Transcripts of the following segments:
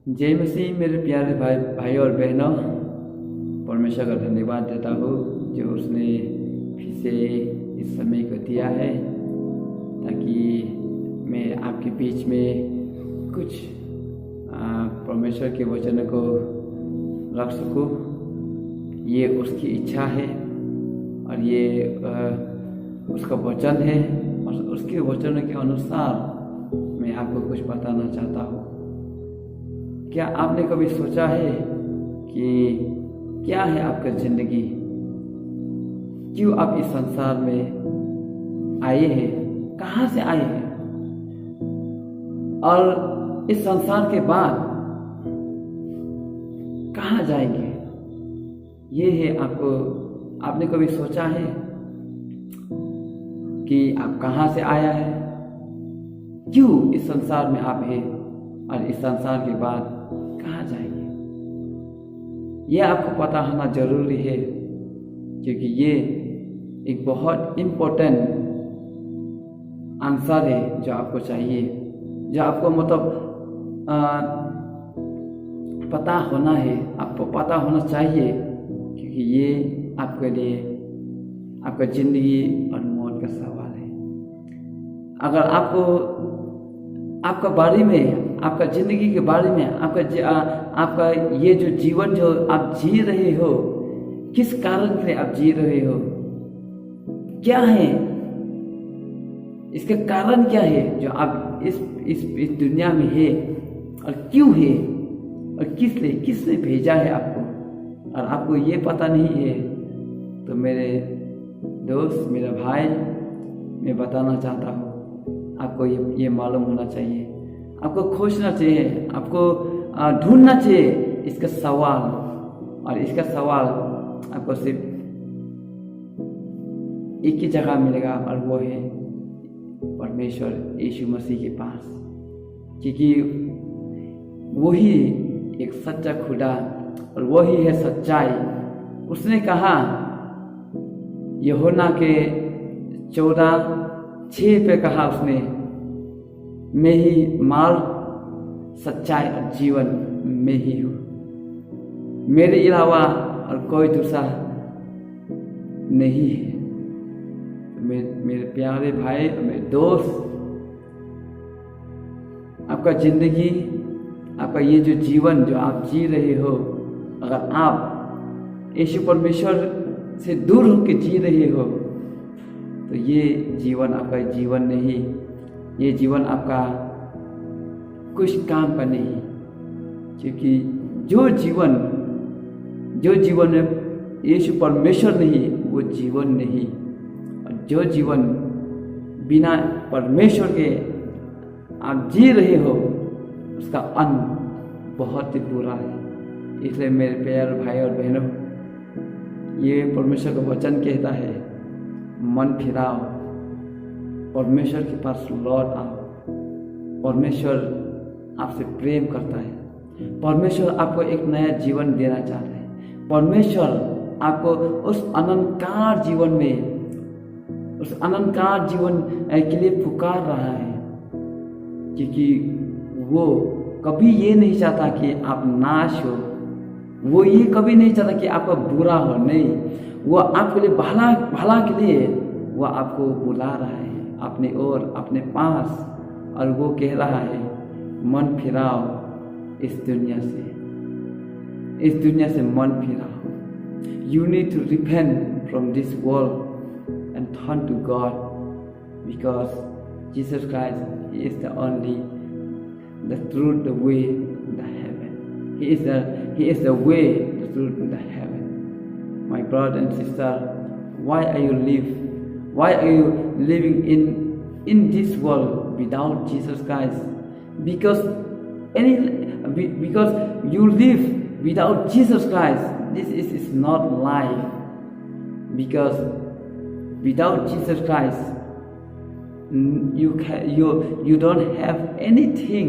जय मसीह। मेरे प्यारे भाई और बहनों, परमेश्वर का धन्यवाद देता हूँ जो उसने फिर से इस समय को दिया है ताकि मैं आपके बीच में कुछ परमेश्वर के वचन को रख सकूँ। ये उसकी इच्छा है और ये उसका वचन है और उसके वचनों के अनुसार मैं आपको कुछ बताना चाहता हूँ। क्या आपने कभी सोचा है कि क्या है आपका जिंदगी, क्यों आप इस संसार में आए हैं, कहाँ से आए हैं और इस संसार के बाद कहाँ जाएंगे? ये है आपने कभी सोचा है कि आप कहाँ से आया है, क्यों इस संसार में आप हैं और इस संसार के बाद कहाँ जाएंगे? ये आपको पता होना जरूरी है क्योंकि ये एक बहुत इम्पोर्टेंट आंसर है जो आपको चाहिए, जो आपको पता होना है, आपको पता होना चाहिए क्योंकि ये आपके लिए आपका जिंदगी और मौत का सवाल है। अगर आपका बारे में, आपका जिंदगी के बारे में, आपका ये जो जीवन जो आप जी रहे हो, किस कारण के लिए आप जी रहे हो, क्या है इसका कारण, क्या है जो आप इस दुनिया में है और क्यों है और किसने भेजा है आपको, और आपको ये पता नहीं है तो मेरे दोस्त, मेरा भाई, मैं बताना चाहता हूँ आपको ये मालूम होना चाहिए, आपको खोजना चाहिए, आपको ढूंढना चाहिए इसका सवाल। और इसका सवाल आपको सिर्फ एक ही जगह मिलेगा और वो है परमेश्वर यीशु मसीह के पास, क्योंकि वही एक सच्चा खुदा और वही है सच्चाई। उसने कहा यूहन्ना के 14:6 पे कहा उसने, मैं ही मार्ग, सच्चाई और जीवन में ही हूँ, मेरे अलावा और कोई दूसरा नहीं है। मेरे प्यारे भाई और मेरे दोस्त, आपका जिंदगी, आपका ये जो जीवन जो आप जी रहे हो, अगर आप यीशु परमेश्वर से दूर होकर जी रहे हो तो ये जीवन आपका जीवन नहीं, ये जीवन आपका कुछ काम का नहीं, क्योंकि जो जीवन में यीशु परमेश्वर नहीं वो जीवन नहीं, और जो जीवन बिना परमेश्वर के आप जी रहे हो उसका अंत बहुत ही बुरा है। इसलिए मेरे प्यारे भाई और बहनों, ये परमेश्वर का वचन कहता है, मन फिराओ, परमेश्वर के पास लौट आओ। परमेश्वर आपसे प्रेम करता है, परमेश्वर आपको एक नया जीवन देना चाहता है, परमेश्वर आपको उस अनंतकाल जीवन में, उस अनंतकाल जीवन के लिए पुकार रहा है, क्योंकि वो कभी ये नहीं चाहता कि आप नाश हो, वो ये कभी नहीं चाहता कि आपका बुरा हो, नहीं, वो आपके लिए भला के लिए वो आपको बुला रहा है अपने ओर, अपने पास, और वो कह रहा है मन फिराओ इस दुनिया से मन फिराओ। You need to repent from this world and turn to God, because Jesus Christ, He is the only, the truth, the way, the heaven. He is the way, the truth, and the heaven. My brother and sister, why are you living in this world without Jesus Christ? Because you live without Jesus Christ, this is not life. Because without Jesus Christ, you don't have anything.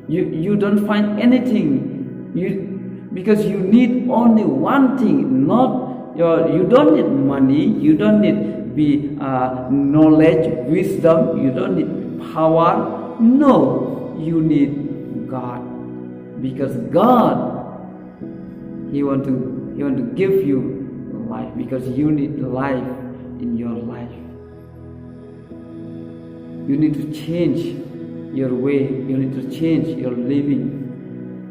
You don't find anything. Because you need only one thing. You don't need money. You don't need knowledge, wisdom. You don't need power. No, you need God. because God, He want to give you life, because you need life in your life. You need to change your way. You need to change your living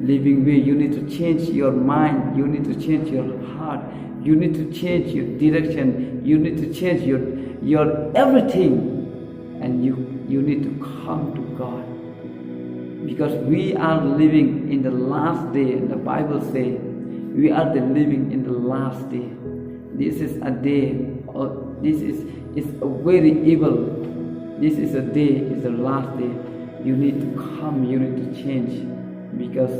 way. You need to change your mind. You need to change your heart. You need to change your direction. You need to change your everything, and you need to come to God, because we are living in the last day. The Bible says we are living in the last day. This is a day, or this is a very evil. This is a day, is the last day. You need to come, you need to change, because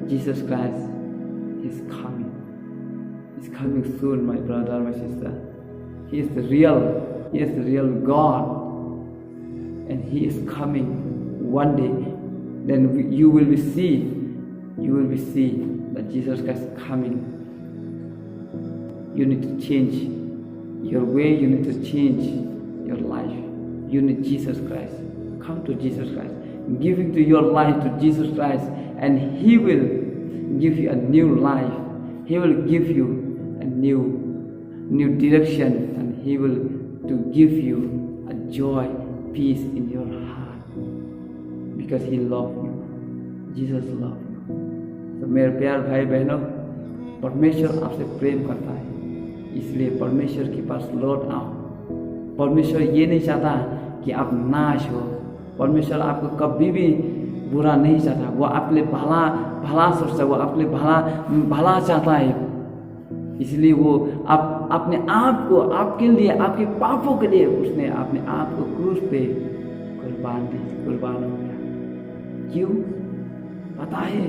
Jesus Christ is coming. He's coming soon, my brother, my sister. He is the real God, and He is coming one day. Then you will see that Jesus Christ is coming. You need to change your way. You need to change your life. You need Jesus Christ. Come to Jesus Christ. Giving to your life to Jesus Christ, and He will give you a new life. He will give you a new direction, and He will to give you a joy, peace in your heart, because He loves you. Jesus loves you. तो मेरे प्यार भाई बहनों, परमेश्वर आपसे प्रेम करता है, इसलिए परमेश्वर के पास लौट आओ। परमेश्वर ये नहीं चाहता कि आप नाश हो। परमेश्वर आपको कभी भी बुरा नहीं चाहता। वो आपके लिए भला सोचता है, वो आपके लिए भला चाहता है। इसलिए वो अपने आप को, आपके लिए, आपके पापों के लिए उसने अपने आप को क्रूस पे कुर्बान हो गया। क्यों? पता है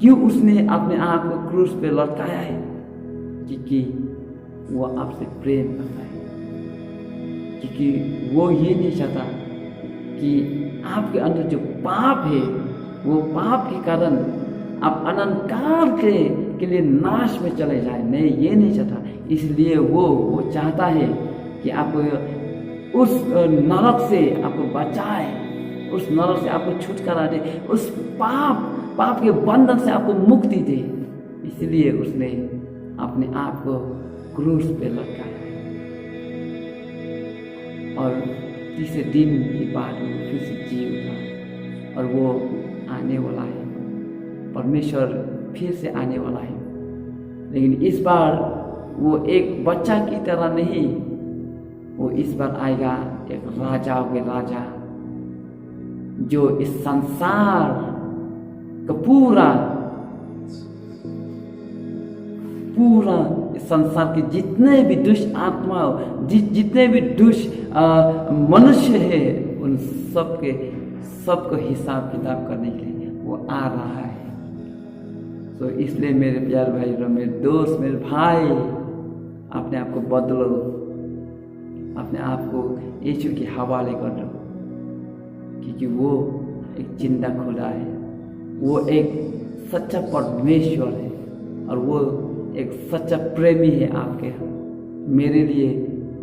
क्यों उसने अपने आप को क्रूस पे लटकाया है? क्योंकि वो आपसे प्रेम करता है, क्योंकि वो ये नहीं चाहता कि आपके अंदर जो पाप है, वो पाप के कारण आप अनंत काल के लिए नाश में चले जाए। नहीं, ये नहीं चाहता। इसलिए वो चाहता है कि आपको उस नरक से आपको बचाए, उस नरक से आपको छुटकारा दे, उस पाप के बंधन से आपको मुक्ति दे। इसलिए उसने अपने आप को क्रूस पे लटकाया, और तीसरे दिन के बाद वो फिर से जी उठा, और वो आने वाला है। परमेश्वर फिर से आने वाला है, लेकिन इस बार वो एक बच्चा की तरह नहीं, वो इस बार आएगा एक राजाओं के राजा, जो इस संसार का पूरा इस संसार के जितने भी दुष्ट आत्मा, जितने भी दुष्ट मनुष्य है, उन सबको हिसाब किताब करने के लिए वो आ रहा है। तो इसलिए मेरे प्यारे भाई, मेरे दोस्त, मेरे भाई, अपने आप को बदलो, अपने आप को यीशु के हवाले कर दो, क्योंकि वो एक जिंदा खुदा है, वो एक सच्चा परमेश्वर है, और वो एक सच्चा प्रेमी है आपके, मेरे लिए।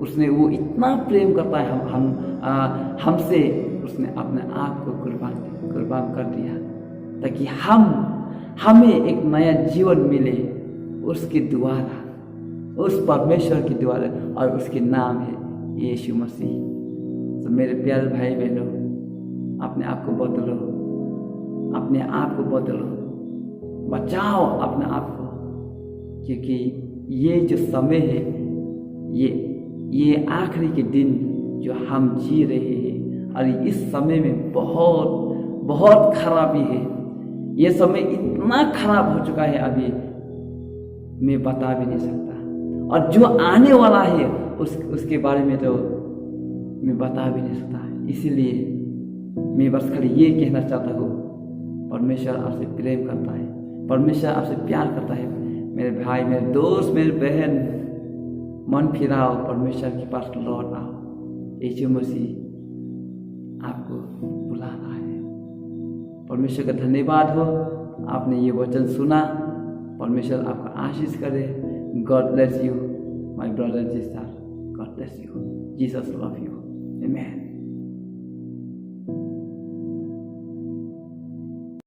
उसने वो इतना प्रेम करता है हमसे, उसने अपने आप को कुर्बान कर दिया, ताकि हमें एक नया जीवन मिले उसके द्वारा, उस परमेश्वर के द्वारा, और उसके नाम है यीशु मसीह। तो मेरे प्यारे भाई बहनों, अपने आप को बदलो, अपने आप को बदलो, बचाओ अपने आप को, क्योंकि ये जो समय है, ये आखिरी के दिन जो हम जी रहे हैं, और इस समय में बहुत खराबी है। ये समय इतना खराब हो चुका है, अभी मैं बता भी नहीं सकता, और जो आने वाला है उसके बारे में तो मैं बता भी नहीं सकता। इसीलिए मैं बस खाली ये कहना चाहता हूँ, परमेश्वर आपसे प्रेम करता है, परमेश्वर आपसे प्यार करता है। मेरे भाई, मेरे दोस्त, मेरे बहन, मन फिराओ, परमेश्वर के पास लौट आओ। यीशु मसीह आपको बुला रहा है। परमेश्वर का धन्यवाद हो, आपने ये वचन सुना। परमेश्वर आपका आशीष करे। God bless you my brother sister, God bless you. Jesus love you. Amen.